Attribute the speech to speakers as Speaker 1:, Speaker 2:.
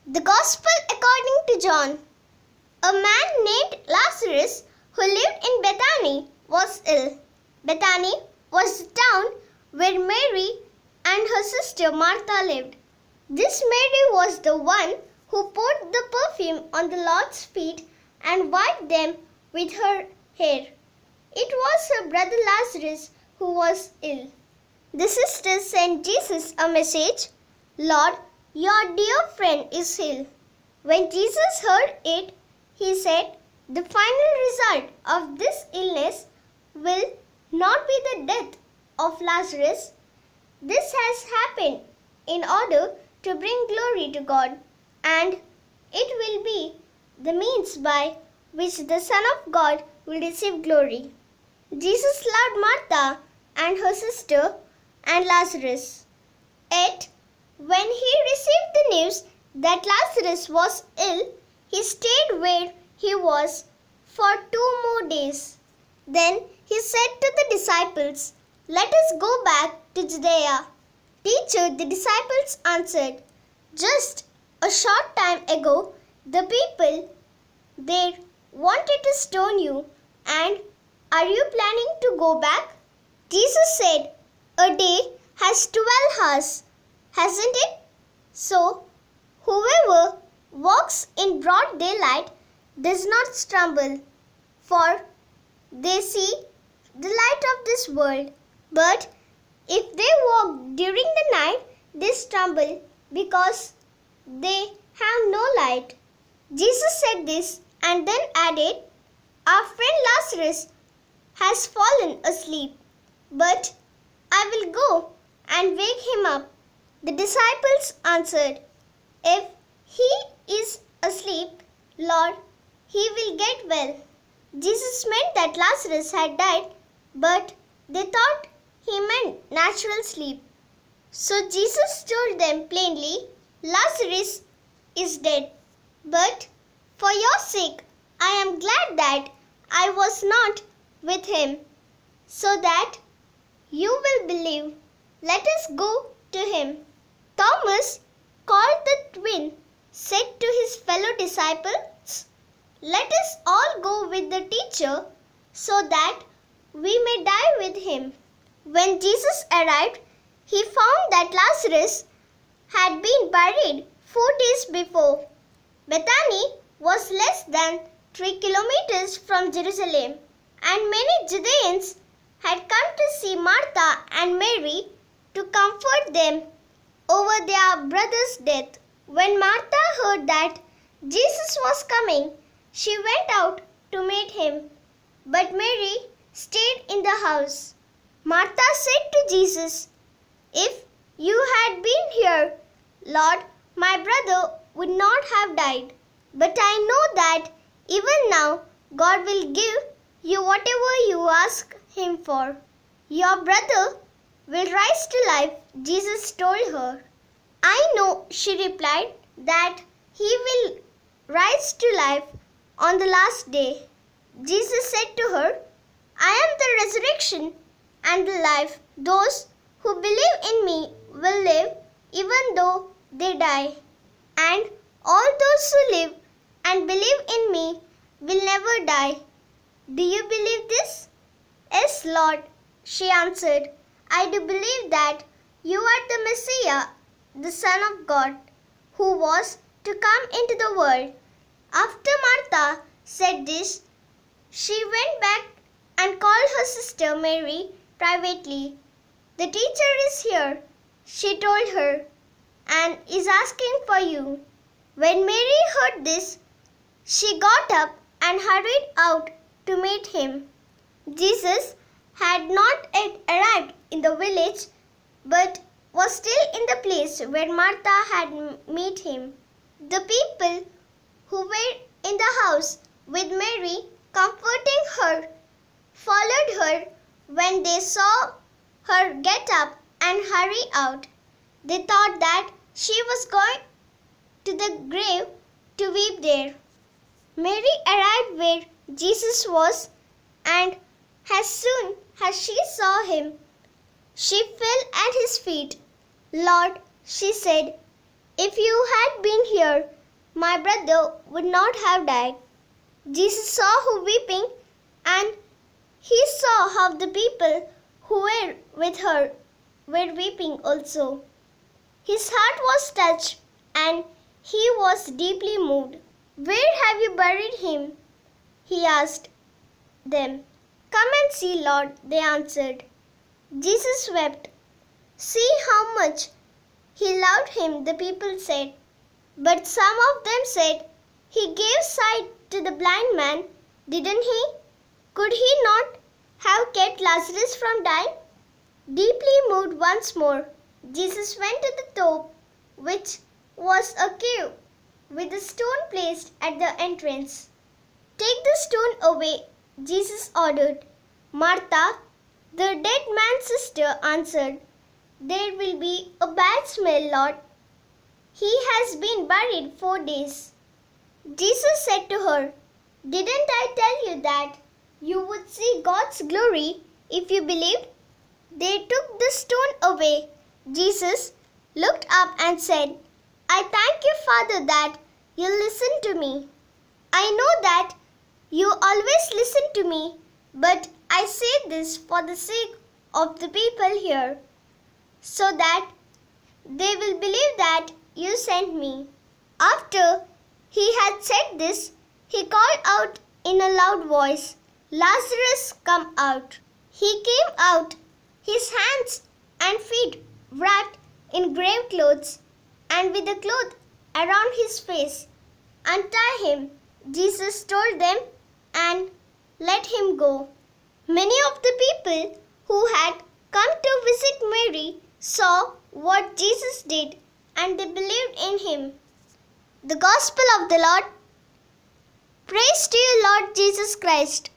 Speaker 1: The Gospel according to John. A man named Lazarus, who lived in Bethany, was ill. Bethany was the town where Mary and her sister Martha lived. This Mary was the one who poured the perfume on the Lord's feet and wiped them with her hair. It was her brother Lazarus who was ill. The sisters sent Jesus a message, "Lord, your dear friend is ill." When Jesus heard it, he said, "The final result of this illness will not be the death of Lazarus. This has happened in order to bring glory to God, and it will be the means by which the Son of God will receive glory." Jesus loved Martha and her sister and Lazarus. Yet, when he received the news that Lazarus was ill, he stayed where he was for 2 more days. Then he said to the disciples, "Let us go back to Judea." "Teacher," the disciples answered, "just a short time ago the people there wanted to stone you, and are you planning to go back?" Jesus said, "A day has 12 hours, hasn't it? So, whoever walks in broad daylight does not stumble, for they see the light of this world. But if they walk during the night, they stumble because they have no light." Jesus said this and then added, "Our friend Lazarus has fallen asleep, but I will go and wake him up." The disciples answered, "If he is asleep, Lord, he will get well." Jesus meant that Lazarus had died, but they thought he meant natural sleep. So Jesus told them plainly, "Lazarus is dead. But for your sake, I am glad that I was not with him, so that you will believe. Let us go to him." Thomas, called the twin, said to his fellow disciples, "Let us all go with the teacher, so that we may die with him." When Jesus arrived, he found that Lazarus had been buried 4 days before. Bethany was less than 3 kilometers from Jerusalem, and many Judeans had come to see Martha and Mary to comfort them over their brother's death. When Martha heard that Jesus was coming, she went out to meet him, but Mary stayed in the house. Martha said to Jesus, "If you had been here, Lord, my brother would not have died. But I know that even now God will give you whatever you ask him for." "Your brother will rise to life," Jesus told her. "I know," she replied, "that he will rise to life on the last day." Jesus said to her, "I am the resurrection and the life. Those who believe in me will live even though they die. And all those who live and believe in me will never die." "Do you believe this?" "Yes, Lord," she answered. "I do believe that you are the Messiah, the Son of God, who was to come into the world." After Martha said this, she went back and called her sister Mary privately. "The teacher is here," she told her, "and is asking for you." When Mary heard this, she got up and hurried out to meet him. Jesus had not yet arrived in the village, but was still in the place where Martha had met him. The people who were in the house with Mary, comforting her, followed her when they saw her get up and hurry out. They thought that she was going to the grave to weep there. Mary arrived where Jesus was, and as soon as she saw him, she fell at his feet. "Lord," she said, If you had been here, my brother would not have died." Jesus saw her weeping, and he saw how the people who were with her were weeping also. His heart was touched, and he was deeply moved. "Where have you buried him?" he asked them. "Come and see, Lord," they answered. Jesus wept. "See how much he loved him," the people said. But some of them said, "He gave sight to the blind man, didn't he? Could he not have kept Lazarus from dying?" Deeply moved once more, Jesus went to the top, which was a cave with a stone placed at the entrance. "Take the stone away," Jesus ordered. Martha, the dead man's sister, answered, "There will be a bad smell, Lord. He has been buried 4 days." Jesus said to her, "Didn't I tell you that you would see God's glory if you believed?" They took the stone away. Jesus looked up and said, "I thank you, Father, that you listen to me. I know that you always listen to me, but I say this for the sake of the people here, so that they will believe that you sent me." After he had said this, he called out in a loud voice, "Lazarus, come out." He came out, his hands and feet wrapped in grave clothes, and with a cloth around his face. "Untie him," Jesus told them, "and let him go." Many of the people who had come to visit Mary saw what Jesus did, and they believed in him. The Gospel of the Lord. Praise to you, Lord Jesus Christ.